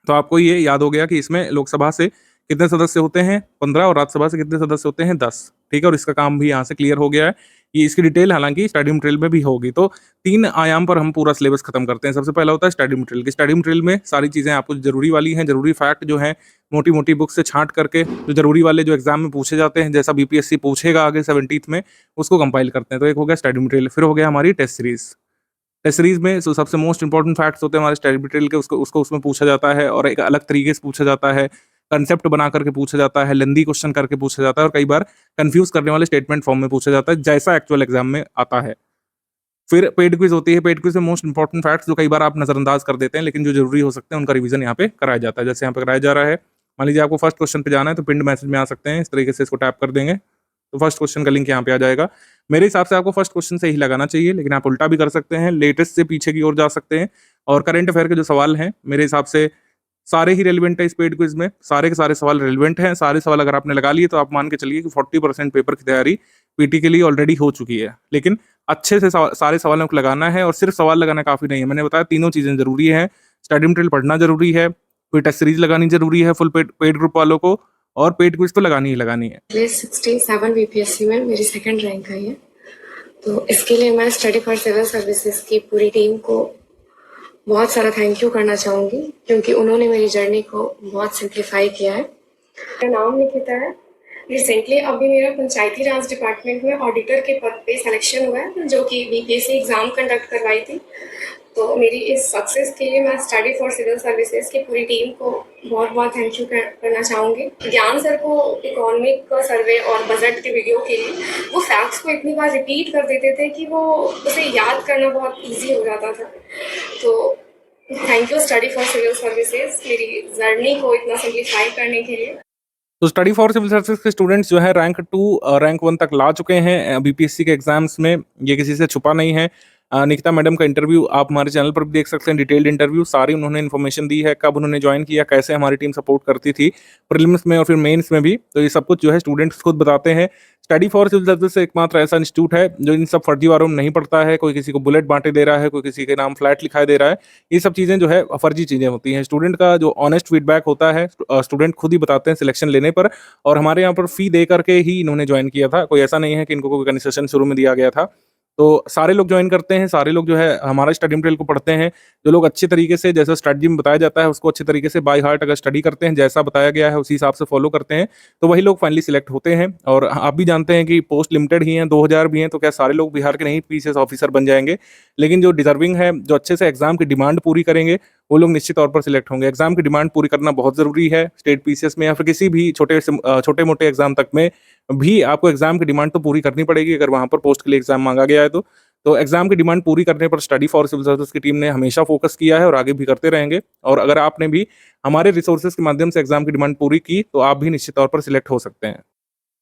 [SPEAKER 2] तो आपको ये याद हो गया कि इसमें लोकसभा से कितने सदस्य होते हैं 15, और राज्यसभा से कितने सदस्य होते हैं 10। ठीक है, और इसका काम भी यहाँ से क्लियर हो गया है। ये इसकी डिटेल हालांकि स्टडी मटेरियल में भी होगी। तो 3 आयाम पर हम पूरा सिलेबस खत्म करते हैं। सबसे पहला होता है स्टडी मटेरियल की। स्टडी मटेरियल में सारी चीजें आपको जरूरी वाली हैं, जरूरी फैक्ट जो है मोटी मोटी बुक से छांट करके, जो जरूरी वाले जो एग्जाम में पूछे जाते हैं, जैसा बीपीएससी पूछेगा आगे 70th में, उसको कंपाइल करते हैं। तो एक हो गया स्टडी मटेरियल। फिर हो गया हमारी टेस्ट सीरीज। टेस्ट सीरीज में जो सबसे मोस्ट इंपॉर्टेंट फैक्ट्स होते हैं हमारे स्टडी मटेरियल के, उसको उसमें पूछा जाता है, और एक अलग तरीके से पूछा जाता है, कंसेप्ट बना करके पूछा जाता है, लेंदी क्वेश्चन करके पूछा जाता है, और कई बार कंफ्यूज करने वाले स्टेटमेंट फॉर्म में पूछा जाता है, जैसा एक्चुअल एग्जाम में आता है। फिर पेड क्विज होती है। पेड क्विज में मोस्ट इंपॉर्टेंट फैक्ट्स जो कई बार आप नजरअंदाज कर देते हैं, लेकिन जो जरूरी हो सकते हैं उनका रिवीजन यहाँ पे कराया जाता है। जैसे यहाँ पे कराया जा रहा है, मान लीजिए आपको फर्स्ट क्वेश्चन पे जाना है, तो पिंड मैसेज में आ सकते हैं, इस तरीके से इसको टैप कर देंगे तो फर्स्ट क्वेश्चन का लिंक यहाँ पे आ जाएगा। मेरे हिसाब से आपको फर्स्ट क्वेश्चन से ही लगाना चाहिए, लेकिन आप उल्टा भी कर सकते हैं, लेटेस्ट से पीछे की ओर जा सकते हैं। और करंट अफेयर के जो सवाल हैं मेरे हिसाब से सारे ही रेलिवेंट है इस पेड क्विज में, सारे के सारे सवाल रेलिवेंट हैं। सारे सवाल अगर आपने लगा लिए तो आप मान के चलिए कि 40% पेपर की तैयारी पीटी के लिए ऑलरेडी हो चुकी है। लेकिन अच्छे से सारे सवालों को लगाना है और सिर्फ सवाल लगाना काफ़ी नहीं है। मैंने बताया तीनों चीज़ें ज़रूरी हैं, स्टडी मटेरियल पढ़ना ज़रूरी है, कोई टेस्ट सीरीज़ लगानी ज़रूरी है फुल पेड ग्रुप वालों को और पेड क्विज़ तो लगानी ही लगानी है।
[SPEAKER 3] पिछले 67 बीपीएससी में मेरी सेकंड रैंक आई है। तो इसके लिए मैं स्टडी फॉर सिविल सर्विसेज की पूरी टीम को बहुत सारा थैंक यू करना चाहूँगी, क्योंकि उन्होंने मेरी जर्नी को बहुत सिंप्लीफाई किया है। मेरा नाम निकिता है। रिसेंटली अभी मेरा पंचायती राज डिपार्टमेंट में ऑडिटर के पद पे सिलेक्शन हुआ है, जो कि बीपीएससी एग्ज़ाम कंडक्ट करवाई थी। तो मेरी इस सक्सेस के लिए मैं स्टडी फॉर सिविल सर्विसेज की पूरी टीम को बहुत बहुत थैंक यू करना चाहूँगी। ज्ञान सर को इकोनॉमिक का सर्वे और बजट के वीडियो के लिए वो फैक्ट्स को इतनी बार रिपीट कर देते थे कि वो उसे याद करना बहुत इजी हो जाता था। तो thank you study for civil services मेरी जर्नी को इतना सिंप्लीफाई करने के लिए।
[SPEAKER 2] तो स्टडी फॉर सिविल सर्विसेज के स्टूडेंट्स जो है रैंक 2 रैंक 1 तक ला चुके हैं बीपीएससी के एग्जाम्स में, ये किसी से छुपा नहीं है। निकिता मैडम का इंटरव्यू आप हमारे चैनल पर भी देख सकते हैं, डिटेल्ड इंटरव्यू, सारी उन्होंने इन्फॉर्मेशन दी है, कब उन्होंने ज्वाइन किया, कैसे हमारी टीम सपोर्ट करती थी प्रीलिम्स में और फिर मेंस में भी। तो ये सब कुछ जो है स्टूडेंट्स खुद बताते हैं। स्टडी फॉर सिविल सर्विसेज एकमात्र ऐसा इंस्टीट्यूट है जो इन सब फर्जीवारों में नहीं पड़ता है, कोई किसी को बुलेट बांटे दे रहा है, कोई किसी के नाम फ्लैट लिखाई दे रहा है, ये सब चीज़ें जो है फर्जी चीज़ें होती हैं। स्टूडेंट का जो ऑनेस्ट फीडबैक होता है स्टूडेंट खुद ही बताते हैं सिलेक्शन लेने पर, और हमारे यहाँ पर फ़ी दे करके ही इन्होंने ज्वाइन किया था, कोई ऐसा नहीं है कि इनको कोई कंसेशन शुरू में दिया गया था। तो सारे लोग ज्वाइन करते हैं, सारे लोग जो है हमारा स्टडी मटेरियल को पढ़ते हैं। जो लोग अच्छे तरीके से, जैसा स्ट्रैटेजी में बताया जाता है उसको अच्छे तरीके से बाय हार्ट अगर स्टडी करते हैं, जैसा बताया गया है उसी हिसाब से फॉलो करते हैं, तो वही लोग फाइनली सिलेक्ट होते हैं। और आप भी जानते हैं कि पोस्ट लिमिटेड ही हैं, 2000 भी हैं, तो क्या सारे लोग बिहार के नहीं पीसीएस ऑफिसर बन जाएंगे? लेकिन जो डिजर्विंग है, जो अच्छे से एग्जाम की डिमांड पूरी करेंगे, वो लोग निश्चित तौर पर सिलेक्ट होंगे। एग्जाम की डिमांड पूरी करना बहुत ज़रूरी है, स्टेट पीसीएस में या फिर किसी भी छोटे मोटे एग्जाम तक में भी आपको एग्जाम की डिमांड तो पूरी करनी पड़ेगी अगर वहाँ पर पोस्ट के लिए एग्जाम मांगा गया है तो एग्जाम की डिमांड पूरी करने पर स्टडी फॉर सिविल सर्विसेज की टीम ने हमेशा फोकस किया है और आगे भी करते रहेंगे। और अगर आपने भी हमारे रिसोर्सेज के माध्यम से एग्जाम की डिमांड पूरी की तो आप भी निश्चित तौर पर सिलेक्ट हो सकते हैं।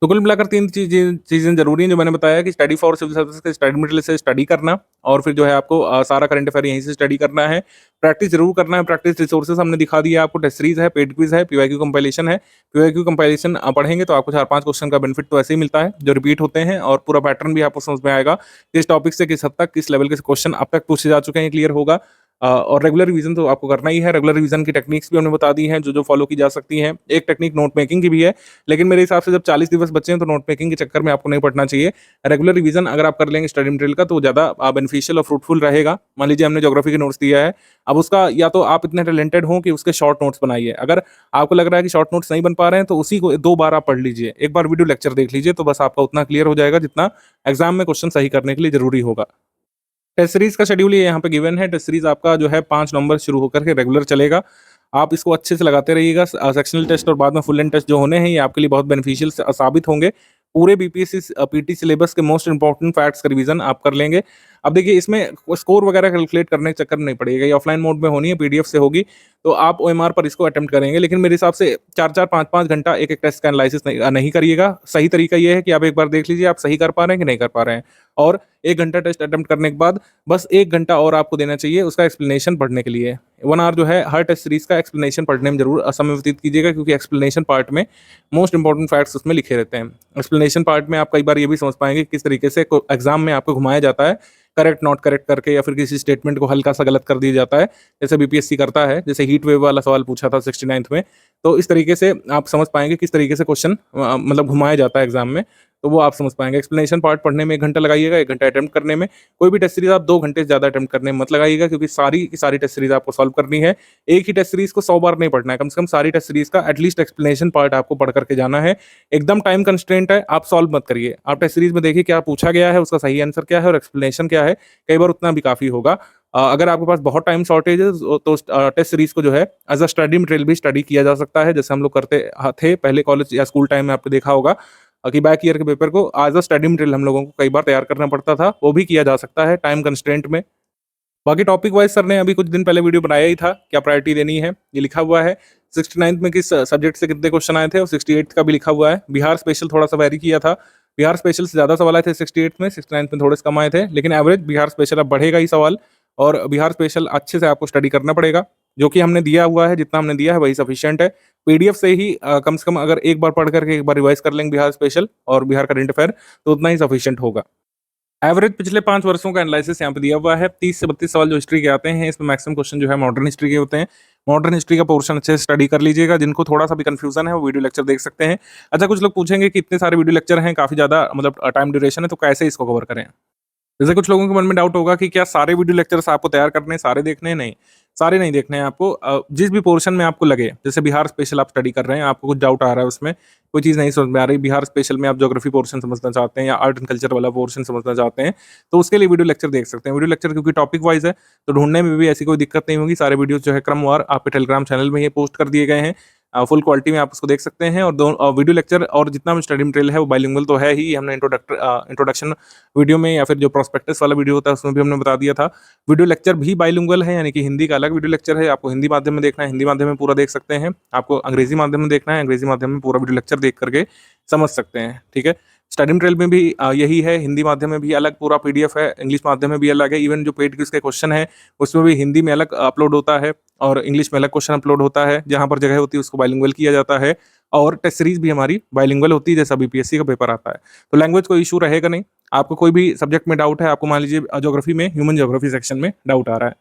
[SPEAKER 2] तो कुल मिलाकर 3 चीज़ें ज़रूरी हैं जो मैंने बताया कि स्टडी फॉर सिविल सर्विसेज के स्टडी मटेरियल से स्टडी करना, और फिर जो है आपको सारा करंट अफेयर यहीं से स्टडी करना है। प्रैक्टिस ज़रूर करना है, प्रैक्टिस रिसोर्सेज हमने दिखा दिया आपको, टेस्ट सीरीज है, पेड क्विज है, पीवाईक्यू कंपाइलेशन है। पीवाईक्यू कंपाइलेशन पढ़ेंगे तो आपको 4-5 क्वेश्चन का बेनिफिट तो ऐसे ही मिलता है जो रिपीट होते हैं, और पूरा पैटर्न भी आपको समझ में आएगा किस टॉपिक से किस हद तक किस लेवल के क्वेश्चन अब तक पूछे जा चुके हैं, क्लियर होगा। और रेगुलर रिवीजन तो आपको करना ही है। रेगुलर रिवीजन की टेक्निक्स भी हमने बता दी हैं जो फॉलो की जा सकती हैं। एक टेक्निक नोट मेकिंग की भी है, लेकिन मेरे हिसाब से जब 40 दिवस बचे हैं तो नोट मेकिंग के चक्कर में आपको नहीं पढ़ना चाहिए। रेगुलर रिवीजन अगर आप कर लेंगे स्टडी मटेरियल का तो ज़्यादा बेनिफिशियल और फ्रूटफुल रहेगा। मान लीजिए हमने ज्योग्राफी के नोट्स दिया है, अब उसका या तो आप इतने टैलेंटेड हो कि उसके शॉर्ट नोट्स बनाइए। अगर आपको लग रहा है कि शॉर्ट नोट्स नहीं बन पा रहे हैं तो उसी को 2 बार आप पढ़ लीजिए, एक बार वीडियो लेक्चर देख लीजिए, तो बस आपका उतना क्लियर हो जाएगा जितना एग्जाम में क्वेश्चन सही करने के लिए जरूरी होगा। टेस्ट सीरीज का शेड्यूल ये यहाँ पे गिवन है। टेस्ट सीरीज आपका जो है 5 नवंबर शुरू होकर के रेगुलर चलेगा। आप इसको अच्छे से लगाते रहिएगा। सेक्शनल टेस्ट और बाद में फुल एंड टेस्ट जो होने हैं ये आपके लिए बहुत बेनिफिशियल साबित होंगे। पूरे बीपीएससी पीटी सिलेबस के मोस्ट इंपॉर्टेंट फैक्ट्स का रिवीजन आप कर लेंगे। अब देखिए इसमें स्कोर वगैरह कैलकुलेट करने के चक्कर में नहीं पड़ेगा, ये ऑफलाइन मोड में होनी है, पीडीएफ से होगी, तो आप ओएमआर पर इसको अटेम्प्ट करेंगे। लेकिन मेरे हिसाब से 4-4 5-5 घंटा एक टेस्ट का एनालिसिस नहीं करिएगा। सही तरीका ये है कि आप एक बार देख लीजिए आप सही कर पा रहे हैं कि नहीं कर पा रहे हैं, और 1 घंटा टेस्ट अटेम्प्ट करने के बाद बस 1 घंटा और आपको देना चाहिए उसका एक्सप्लेनेशन पढ़ने के लिए। 1 आवर जो है हर टेस्ट सीरीज का एक्सप्लेनेशन पढ़ने में जरूर समय व्यतीत कीजिएगा, क्योंकि एक्सप्लेनेशन पार्ट में मोस्ट इंपॉर्टेंट फैक्ट्स उसमें लिखे रहते हैं। एक्सप्लेनेशन पार्ट में आप कई बार ये भी समझ पाएंगे किस तरीके से एग्जाम में आपको घुमाया जाता है, करेक्ट नॉट करेक्ट करके, या फिर किसी स्टेटमेंट को हल्का सा गलत कर दिया जाता है, जैसे बीपीएससी करता है। जैसे हीट वेव वाला सवाल पूछा था 69th में, तो इस तरीके से आप समझ पाएंगे किस तरीके से क्वेश्चन मतलब घुमाया जाता है एग्जाम में, तो वो आप समझ पाएंगे। एक्सप्लेनेशन पार्ट पढ़ने में 1 घंटा लगाइएगा, 1 घंटा अटेम्प्ट करने में। कोई भी टेस्ट सीरीज आप 2 घंटे से ज़्यादा अटेम्प्ट करने में मत लगाइएगा, क्योंकि सारी की सारी टेस्ट सीरीज आपको सॉल्व करनी है। एक ही टेस्ट सीरीज को 100 बार नहीं पढ़ना है, कम से कम सारी टेस्ट सीरीज का एटलीस्ट एक्सप्लेनेशन पार्ट आपको पढ़ करके जाना है। एकदम टाइम कंस्ट्रेंट है, आप सॉल्व मत करिए, आप टेस्ट सीरीज में देखिए क्या पूछा गया है, उसका सही आंसर क्या है और एक्सप्लेनेशन क्या है। कई बार उतना भी काफ़ी होगा। अगर आपके पास बहुत टाइम शॉर्टेज है तो टेस्ट सीरीज को जो है एज अ स्टडी मटेरियल भी स्टडी किया जा सकता है, जैसे हम लोग करते थे पहले कॉलेज या स्कूल टाइम में। आपने देखा होगा कि बैक ईयर के पेपर को एज अ स्टडी मटेरियल हम लोगों को कई बार तैयार करना पड़ता था, वो भी किया जा सकता है टाइम कंस्ट्रेंट में। बाकी टॉपिक वाइज सर ने अभी कुछ दिन पहले वीडियो बनाया ही था, क्या प्रायोरिटी देनी है, ये लिखा हुआ है। 69th में किस सब्जेक्ट से कितने क्वेश्चन आए थे और 68th का भी लिखा हुआ है। बिहार स्पेशल थोड़ा सा वेरी किया था, बिहार स्पेशल से ज़्यादा सवाल आए थे 68th में, 69th में थोड़े से कम आए थे, लेकिन एवरेज बिहार स्पेशल अब बढ़ेगा ही सवाल, और बिहार स्पेशल अच्छे से आपको स्टडी करना पड़ेगा। जो कि हमने दिया हुआ है, जितना हमने दिया है वही सफिशिएंट है। पीडीएफ से ही कम से कम अगर एक बार पढ़ करके एक बार रिवाइज कर लेंगे बिहार स्पेशल और बिहार करंट अफेयर, तो उतना ही सफिशिएंट होगा। एवरेज पिछले 5 वर्षों का एनालिसिस यहाँ पे दिया हुआ है। 30 से 32 सवाल जो हिस्ट्री के आते हैं, इसमें मैक्सिमम क्वेश्चन जो है मॉडर्न हिस्ट्री के होते हैं। मॉडर्न हिस्ट्री का पोर्शन अच्छे से स्टडी कर लीजिएगा। जिनको थोड़ा-सा भी कन्फ्यूजन है, वो वीडियो लेक्चर देख सकते हैं। अच्छा, कुछ लोग पूछेंगे कि इतने सारे वीडियो लेक्चर हैं, काफ़ी ज़्यादा मतलब टाइम ड्यूरेशन है, तो कैसे इसको कवर करें? जैसे कुछ लोगों के मन में डाउट होगा कि क्या सारे वीडियो लेक्चर्स आपको तैयार करने हैं, सारे देखने हैं? नहीं, सारे नहीं देखने हैं आपको। जिस भी पोर्शन में आपको लगे, जैसे बिहार स्पेशल आप स्टडी कर रहे हैं, आपको कुछ डाउट आ रहा है उसमें, कोई चीज़ नहीं समझ में आ रही, बिहार स्पेशल में आप ज्योग्राफी पोर्शन समझना चाहते हैं या आर्ट एंड कल्चर वाला पोर्शन समझना चाहते हैं, तो उसके लिए वीडियो लेक्चर देख सकते हैं। वीडियो लेक्चर क्योंकि टॉपिक वाइज़ है, तो ढूँढने में भी ऐसी कोई दिक्कत नहीं होगी। सारे वीडियोज़ जो है क्रमवार आपके टेलीग्राम चैनल में ये पोस्ट कर दिए गए हैं। फुल क्वालिटी में आप उसको देख सकते हैं। और वीडियो लेक्चर और जितना भी स्टडी मटेरियल है, वो बाइलिंगुअल तो है ही। हमने इंट्रोडक्शन वीडियो में या फिर जो प्रोस्पेक्टस वाला वीडियो होता है, उसमें भी हमने बता दिया था। वीडियो लेक्चर भी बाइलिंगुअल है, यानी कि हिंदी का अलग वीडियो लेक्चर है। आपको हिंदी माध्यम में देखना है, हिंदी माध्यम में पूरा देख सकते हैं। आपको अंग्रेजी माध्यम में देखना है, अंग्रेजी माध्यम में पूरा वीडियो लेक्चर देख करके समझ सकते हैं। ठीक है, स्टडी मटेरियल में भी यही है। हिंदी माध्यम में भी अलग पूरा पीडीएफ है, इंग्लिश माध्यम में भी अलग है। इवन जो पेड क्विज के क्वेश्चन है, उसमें भी हिंदी में अलग अपलोड होता है और इंग्लिश में अलग क्वेश्चन अपलोड होता है। जहाँ पर जगह होती है उसको बाइलिंगुअल किया जाता है। और टेस्ट सीरीज भी हमारी बाइलिंगुअल होती है, जैसा बीपीएससी का पेपर आता है। तो लैंग्वेज कोई इशू रहेगा नहीं। आपको कोई भी सब्जेक्ट में डाउट है, आपको मान लीजिए ज्योग्राफी में ह्यूमन ज्योग्राफी सेक्शन में डाउट आ रहा है,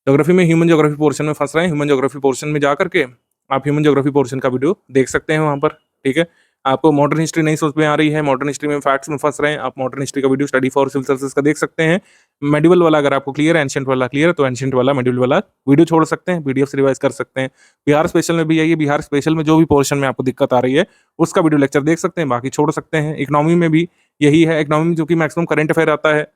[SPEAKER 2] ज्योग्राफी में ह्यूमन ज्योग्राफी पोर्शन में फंस रहे हैं, ह्यूमन ज्योग्राफी पोर्शन में जा करके आप ह्यूमन ज्योग्राफी पोर्शन का वीडियो देख सकते हैं वहाँ पर। ठीक है, आपको मॉडर्न हिस्ट्री नहीं समझ में आ रही है, मॉडर्न हिस्ट्री में फैक्ट्स में फंस रहे हैं, आप मॉडर्न हिस्ट्री का video study for civil services का देख सकते हैं। मेडिवल वाला अगर आपको क्लियर है, एंशिएंट वाला क्लियर है, तो एंशिएंट वाला मेडिवल वाला वीडियो छोड़ सकते हैं, पीडीएफ से रिवाइज कर सकते हैं। बिहार स्पेशल में भी यही है, बिहार स्पेशल में जो भी पोर्शन में आपको दिक्कत आ रही है, उसका वीडियो लेक्चर देख सकते हैं, बाकी छोड़ सकते हैं। इकोनॉमी में भी यही है, इकोनॉमी में जो कि मैक्सिमम करंट अफेयर आता है,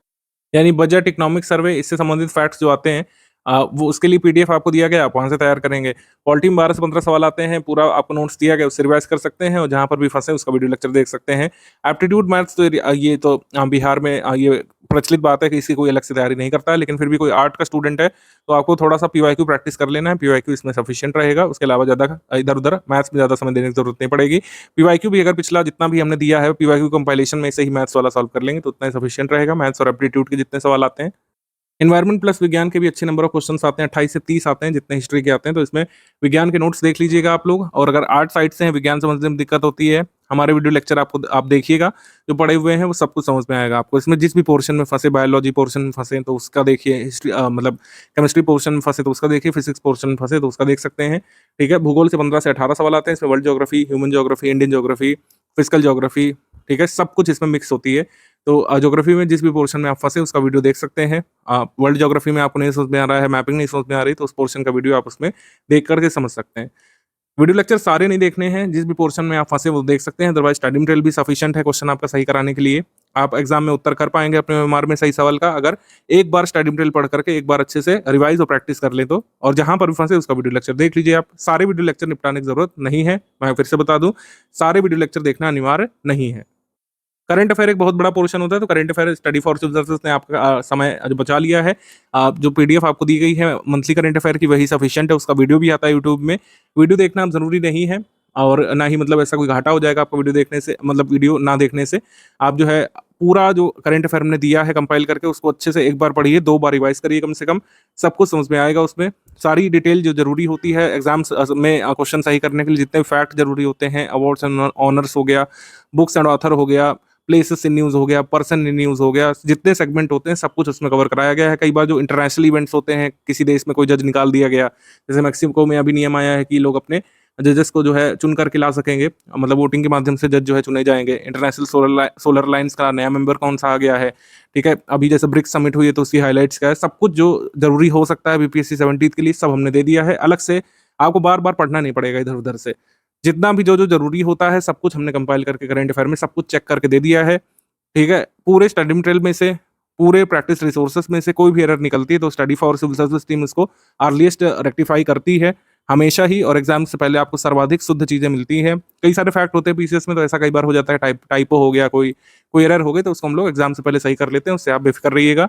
[SPEAKER 2] यानी बजट, इकोनॉमिक सर्वे, इससे संबंधित फैक्ट्स जो आते हैं, वो उसके लिए पीडीएफ आपको दिया गया, आप वहाँ से तैयार करेंगे। पॉलिटी में 12 से 15 सवाल आते हैं, पूरा आपको नोट्स दिया गया, उससे रिवाइज कर सकते हैं और जहाँ पर भी फंसे उसका वीडियो लेक्चर देख सकते हैं। एप्टीट्यूड मैथ्स तो ये तो बिहार में ये प्रचलित बात है कि इसकी कोई अलग से तैयारी नहीं करता है, लेकिन फिर भी कोई आर्ट का स्टूडेंट है तो आपको थोड़ा सा पीवाईक्यू प्रैक्टिस कर लेना है। पीवाईक्यू इसमें सफिशिएंट रहेगा, उसके अलावा ज़्यादा इधर उधर मैथ्स में ज़्यादा समय देने की जरूरत नहीं पड़ेगी। पीवाईक्यू भी अगर पिछला जितना भी हमने दिया है, पीवाईक्यू कंपाइलेशन में से ही मैथ्स वाला सॉल्व कर लेंगे तो उतना ही सफिशिएंट रहेगा। मैथ्स और एप्टीट्यूड के जितने सवाल आते हैं, एनवायरमेंट प्लस विज्ञान के भी अच्छे नंबर ऑफ क्वेश्चंस आते हैं, 28 से 30 आते हैं जितने हिस्ट्री के आते हैं। तो इसमें विज्ञान के नोट्स देख लीजिएगा आप लोग। और अगर आर्ट साइड से हैं, विज्ञान समझने में दिक्कत होती है, हमारे वीडियो लेक्चर आप देखिएगा, जो पढ़े हुए हैं वो सब कुछ समझ में आएगा आपको। इसमें जिस भी पोर्शन में फंसे, बायोलॉजी पोर्शन में फंसे तो उसका देखिए, हिस्ट्री मतलब केमिस्ट्री पोर्शन में फंसे तो उसका देखिए, फिजिक्स पोर्शन में फंसे तो उसका देख सकते हैं। ठीक है, भूगोल से 15 से 18 सवाल आते हैं, इसमें world geography, human geography, Indian geography, physical geography, ठीक है, सब कुछ इसमें मिक्स होती है। तो ज्योग्राफी में जिस भी पोर्शन में आप फंसे उसका वीडियो देख सकते हैं। वर्ल्ड ज्योग्राफी में आपको नहीं समझ में आ रहा है, मैपिंग नहीं समझ में आ रही, तो उस पोर्शन का वीडियो आप उसमें देख करके समझ सकते हैं। वीडियो लेक्चर सारे नहीं देखने हैं, जिस भी पोर्शन में आप फंसे वो देख सकते हैं। अदरवाइज स्टडी मटेरियल भी सफिशिएंट है क्वेश्चन आपका सही कराने के लिए। आप एग्जाम में उत्तर कर पाएंगे अपने एमआर में सही सवाल का, अगर एक बार स्टडी मटेरियल पढ़ करके एक बार अच्छे से रिवाइज और प्रैक्टिस कर ले तो। और जहां पर भी फंसे उसका वीडियो लेक्चर देख लीजिए आप। सारे वीडियो लेक्चर निपटाने की जरूरत नहीं है, मैं फिर से बता दूं, सारे वीडियो लेक्चर देखना अनिवार्य नहीं है। करंट अफेयर एक बहुत बड़ा पोर्शन होता है, तो current affair study for civil services ने आपका समय जो बचा लिया है। जो पीडीएफ आपको दी गई है मंथली करंट अफेयर की, वही सफिशिएंट है। उसका वीडियो भी आता है यूट्यूब में, वीडियो देखना जरूरी नहीं है और ना ही मतलब ऐसा कोई घाटा हो जाएगा आपको वीडियो देखने से, मतलब वीडियो ना देखने से। आप जो है पूरा जो करंट अफेयर हमने दिया है कंपाइल करके, उसको अच्छे से एक बार पढ़िए, 2 बार रिवाइज करिए कम से कम, सब कुछ समझ में आएगा। उसमें सारी डिटेल जो जरूरी होती है एग्जाम्स में क्वेश्चन सही करने के लिए, जितने फैक्ट जरूरी होते हैं, अवार्ड्स एंड ऑनर्स हो गया, बुक्स एंड ऑथर हो गया, प्लेसेस इन न्यूज़ हो गया, पर्सन इन न्यूज़ हो गया, जितने सेगमेंट होते हैं सब कुछ उसमें कवर कराया गया है। कई बार जो इंटरनेशनल इवेंट्स होते हैं, किसी देश में कोई जज निकाल दिया गया, जैसे मैक्सिको में अभी नियम आया है कि लोग अपने जजेस को जो है चुन करके ला सकेंगे, मतलब वोटिंग के माध्यम से जज जो है चुने जाएंगे। इंटरनेशनल सोलर लाइन्स का नया मेंबर कौन सा आ गया है, ठीक है, अभी जैसे ब्रिक्स समिट हुई है तो उसकी हाईलाइट्स क्या है, सब कुछ जो जरूरी हो सकता है बीपीएससी 70 के लिए सब हमने दे दिया है। अलग से आपको बार बार पढ़ना नहीं पड़ेगा इधर उधर से, जितना भी जो जरूरी होता है सब कुछ हमने कंपाइल करके करंट अफेयर में सब कुछ चेक करके दे दिया है। ठीक है, पूरे स्टडी मटेरियल में से, पूरे प्रैक्टिस रिसोर्सेज में से कोई भी एरर निकलती है तो study for civil service team उसको अर्लीस्ट रेक्टिफाई करती है हमेशा ही, और एग्जाम से पहले आपको सर्वाधिक शुद्ध चीजें मिलती हैं। कई सारे फैक्ट होते हैं पीसीएस में, तो ऐसा कई बार हो जाता है, टाइपो हो गया, कोई एरर हो गई, तो उसको हम लोग एग्जाम से पहले सही कर लेते हैं, उससे आप बेफिक्र रहिएगा।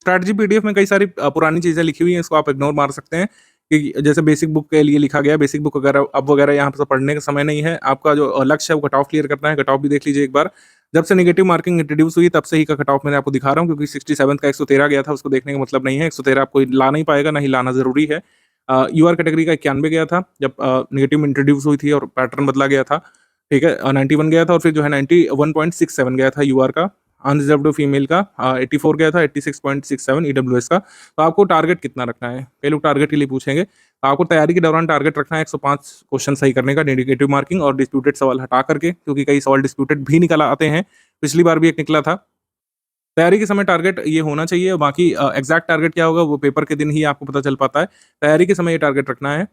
[SPEAKER 2] स्ट्रैटेजी पीडीएफ में कई सारी पुरानी चीजें लिखी हुई हैं, इसको आप इग्नोर मार सकते हैं कि जैसे बेसिक बुक के लिए लिखा गया, बेसिक बुक वगैरह अब वगैरह यहाँ पर पढ़ने का समय नहीं है। आपका जो लक्ष्य है वो कट ऑफ क्लियर करना है, कट ऑफ भी देख लीजिए एक बार। जब से नेगेटिव मार्किंग इंट्रोड्यूस हुई तब से ही का कट ऑफ मैंने आपको दिखा रहा हूँ, क्योंकि 67 का 113 गया था, उसको देखने का मतलब नहीं है। 113 आपको ला नहीं पाएगा, ना ही लाना जरूरी है। यूआर कैटेगरी का 91 गया था जब नेगेटिव में इंट्रोड्यूस हुई थी और पैटर्न बदला गया था। ठीक है, 91 गया था और फिर जो है 91.67 गया था यूआर का। अनरिजर्व्ड फीमेल का 84 गया था, 86.67 ईडब्ल्यूएस का। तो आपको टारगेट कितना रखना है? कई लोग टारगेट के लिए पूछेंगे। तो आपको तैयारी के दौरान टारगेट रखना है 105 क्वेश्चन सही करने का, नेगेटिव मार्किंग और डिस्प्यूटेड सवाल हटा करके, क्योंकि कई सवाल डिस्प्यूटेड भी निकल आते हैं। पिछली बार भी एक निकला था। तैयारी के समय टारगेट ये होना चाहिए, और बाकी एग्जैक्ट टारगेट क्या होगा वो पेपर के दिन ही आपको पता चल पाता है। तैयारी के समय ये टारगेट रखना है,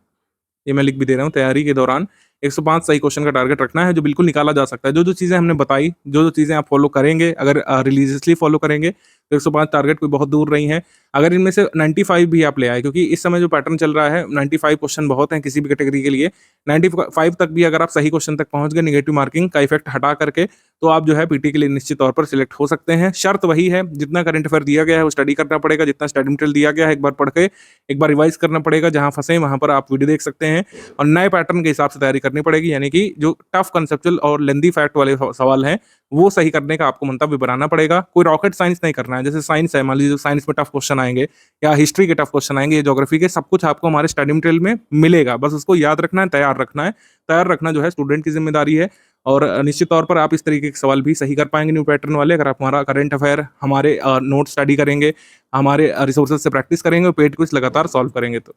[SPEAKER 2] ये मैं लिख भी दे रहा हूँ। तैयारी के दौरान 105 सही क्वेश्चन का टारगेट रखना है, जो बिल्कुल निकाला जा सकता है। जो चीज़ें हमने बताई, जो चीज़ें आप फॉलो करेंगे, अगर रिलीजियसली फॉलो करेंगे तो 105 टारगेट कोई बहुत दूर नहीं है। अगर इनमें से 95 भी आप ले आए, क्योंकि इस समय जो पैटर्न चल रहा है 95 क्वेश्चन बहुत हैं किसी भी कैटेगरी के लिए। 95 तक भी अगर आप सही क्वेश्चन तक पहुंच गए, नेगेटिव मार्किंग का इफेक्ट हटा करके, तो आप जो है पीटी के लिए निश्चित तौर पर सिलेक्ट हो सकते हैं। शर्त वही है, जितना करंट अफेयर दिया गया है वो स्टडी करना पड़ेगा, जितना स्टडी मटेरियल दिया गया है एक बार पढ़ के एक बार रिवाइज करना पड़ेगा। जहां फंसे वहां पर आप वीडियो देख सकते हैं, और नए पैटर्न के हिसाब से तैयारी करनी पड़ेगी। यानी कि जो टफ कंसेप्चुअल और लेंदी फैक्ट वाले सवाल हैं वो सही करने का आपको मंतव्य बनाना पड़ेगा। कोई रॉकेट साइंस नहीं करना है। जैसे साइंस है, मान लीजिए साइंस में टफ क्वेश्चन आएंगे या हिस्ट्री के टफ क्वेश्चन आएंगे, ज्योग्राफी के, सब कुछ आपको हमारे स्टडी मटेरियल में मिलेगा। बस उसको याद रखना है, तैयार रखना है। तैयार रखना जो है स्टूडेंट की जिम्मेदारी है, और निश्चित तौर पर आप इस तरीके के सवाल भी सही कर पाएंगे न्यू पैटर्न वाले, अगर आप हमारा करंट अफेयर, हमारे नोट स्टडी करेंगे, हमारे रिसोर्सेज से प्रैक्टिस करेंगे और पेड क्विज लगातार सॉल्व करेंगे। तो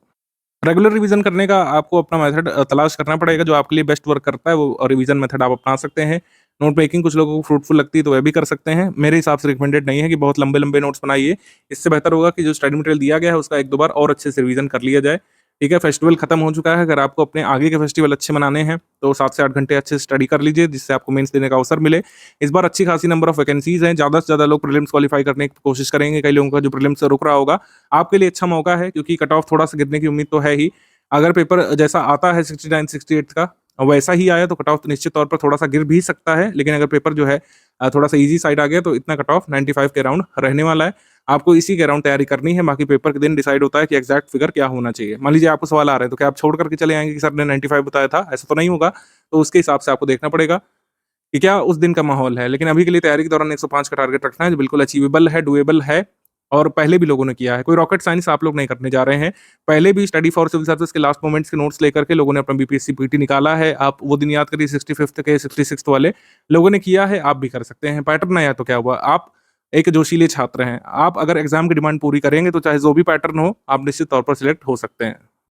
[SPEAKER 2] रेगुलर रिवीजन करने का आपको अपना मेथड तलाश करना पड़ेगा, जो आपके लिए बेस्ट वर्क करता है वो रिवीजन मेथड आप अपना सकते हैं। नोट मेकिंग कुछ लोगों को फ्रूटफुल लगती है तो वह भी कर सकते हैं। मेरे हिसाब से रिकमेंडेड नहीं है कि बहुत लंबे लंबे नोट्स बनाइए। इससे बेहतर होगा कि जो स्टडी मटेरियल दिया गया है उसका एक दो बार और अच्छे से रिवीजन कर लिया जाए। ठीक है, फेस्टिवल खत्म हो चुका है। अगर आपको अपने आगे के फेस्टिवल अच्छे मनाने हैं तो 7 से 8 घंटे अच्छे से स्टडी कर लीजिए, जिससे आपको मेंस देने का अवसर मिले। इस बार अच्छी खासी नंबर ऑफ वैकेंसीज हैं, ज़्यादा से ज़्यादा लोग प्रीलिम्स क्वालीफाई करने की कोशिश करेंगे। कई लोगों का जो प्रीलिम्स से रुक रहा होगा, आपके लिए अच्छा मौका है, क्योंकि कट ऑफ थोड़ा सा गिरने की उम्मीद तो है ही। अगर पेपर जैसा आता है 69 68 का वैसा ही आया तो कट ऑफ निश्चित तौर पर थोड़ा सा गिर भी सकता है, लेकिन अगर पेपर जो है थोड़ा सा इजी साइड आ गया तो इतना कट ऑफ 95 के अराउंड रहने वाला है। आपको इसी के अराउंड तैयारी करनी है, बाकी पेपर के दिन डिसाइड होता है कि एग्जैक्ट फिगर क्या होना चाहिए। मान लीजिए आपको सवाल आ रहे हैं तो क्या आप छोड़ करके चले आएंगे कि सर ने 95 बताया था? ऐसा तो नहीं होगा। तो उसके हिसाब से आपको देखना पड़ेगा कि क्या उस दिन का माहौल है। लेकिन अभी के लिए तैयारी के दौरान 105 का टारगेट रखना है, जो बिल्कुल अचीवेबल है, डुएबल है, और पहले भी लोगों ने किया है। कोई रॉकेट साइंस आप लोग नहीं करने जा रहे हैं। पहले भी स्टडी फॉर सिविल सर्विस के लास्ट मोमेंट्स के नोट्स लेकर के लोगों ने अपना बीपीएससी पीटी निकाला है। आप वो दिन याद करिए 65th के 66th वाले लोगों ने किया है, आप भी कर सकते हैं। पैटर्न आया तो क्या हुआ, आप एक जोशीले छात्र हैं। आप अगर एग्जाम की डिमांड पूरी करेंगे तो चाहे जो भी पैटर्न हो आप निश्चित तौर पर सिलेक्ट हो सकते हैं।